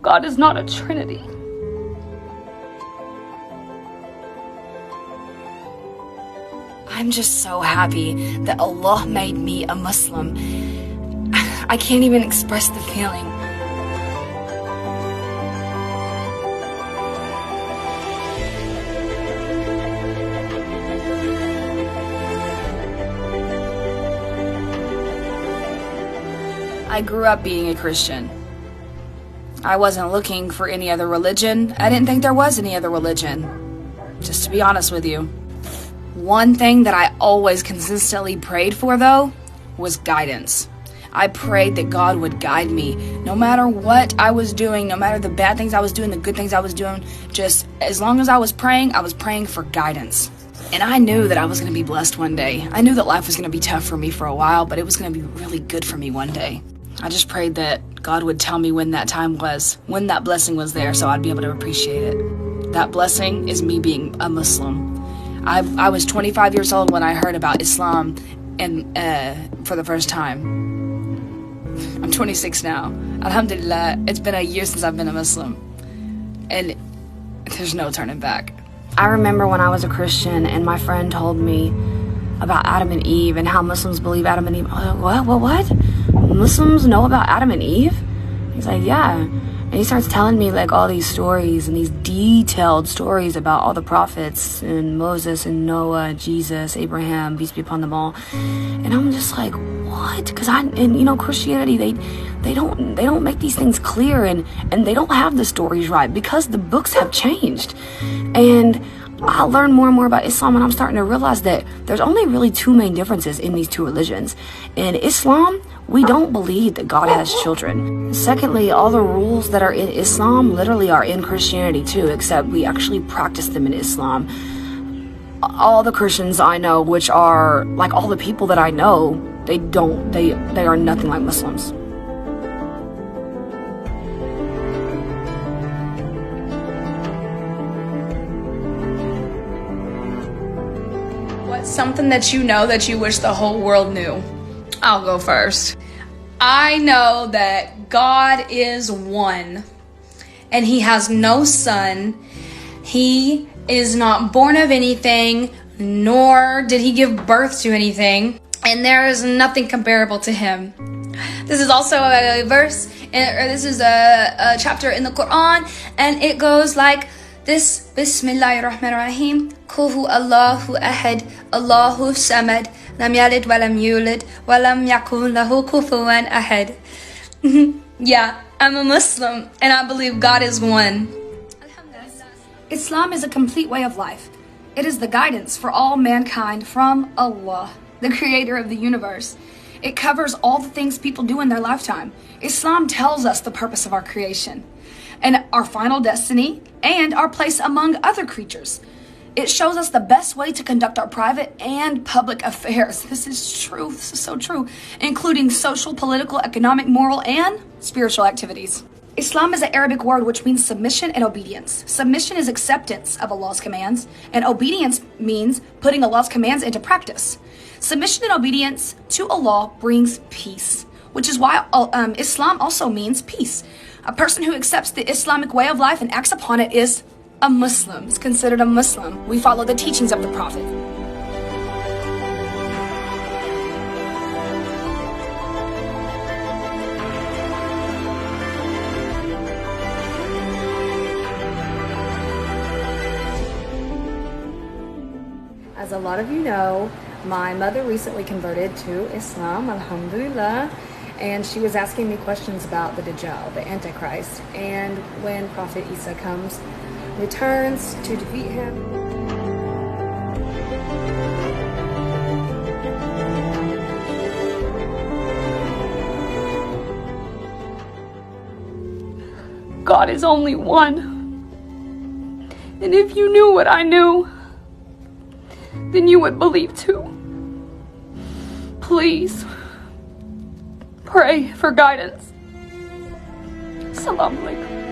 God is not a Trinity. I'm just so happy that Allah made me a Muslim. I can't even express the feeling. I grew up being a Christian. I wasn't looking for any other religion. I didn't think there was any other religion. Just to be honest with you. One thing that I always consistently prayed for, though, was guidance. I prayed that God would guide me no matter what I was doing, no matter the bad things I was doing, the good things I was doing. Just as long as I was praying for guidance. And I knew that I was going to be blessed one day. I knew that life was going to be tough for me for a while, but it was going to be really good for me one day. I just prayed that God would tell me when that time was, when that blessing was there, so I'd be able to appreciate it. That blessing is me being a Muslim. I was 25 years old when I heard about Islam for the first time. I'm 26 now. Alhamdulillah, it's been a year since I've been a Muslim. And there's no turning back. I remember when I was a Christian and my friend told me about Adam and Eve and how Muslims believe Adam and Eve. I was like, what? Muslims know about Adam and Eve? He's like, yeah. And he starts telling me like all these stories and these detailed stories about all the prophets and Moses and Noah, Jesus, Abraham, peace be upon them all. And I'm just like, what? Because Christianity, they don't make these things clear and they don't have the stories right because the books have changed. And I learned more and more about Islam, and I'm starting to realize that there's only really two main differences in these two religions. In Islam, we don't believe that God has children. Secondly, all the rules that are in Islam literally are in Christianity too, except we actually practice them in Islam. All the Christians I know, which are like all the people that I know, they are nothing like Muslims. What's something that you know that you wish the whole world knew? I'll go first. I know that God is one, and He has no son. He is not born of anything, nor did He give birth to anything, and there is nothing comparable to Him. This is also a verse, or this is a chapter in the Quran, and it goes like this: Bismillahirrahmanirrahim. Qul hu Allahu ahad, Allahu samad, lam yalid wa lam yulad, wa lam yakun lahu kufuwan ahad. Yeah, I'm a Muslim, and I believe God is one. Islam is a complete way of life. It is the guidance for all mankind from Allah, the creator of the universe. It covers all the things people do in their lifetime. Islam tells us the purpose of our creation and our final destiny and our place among other creatures. It shows us the best way to conduct our private and public affairs. This is true. This is so true. Including social, political, economic, moral, and spiritual activities. Islam is an Arabic word which means submission and obedience. Submission is acceptance of Allah's commands, and obedience means putting Allah's commands into practice. Submission and obedience to Allah brings peace, which is why Islam also means peace. A person who accepts the Islamic way of life and acts upon it is a Muslim. Is considered a Muslim. We follow the teachings of the Prophet. As a lot of you know, my mother recently converted to Islam, alhamdulillah, and she was asking me questions about the Dajjal, the Antichrist, and when Prophet Isa returns to defeat him. God is only one. And if you knew what I knew, then you would believe too. Please pray for guidance. Assalamu alaikum.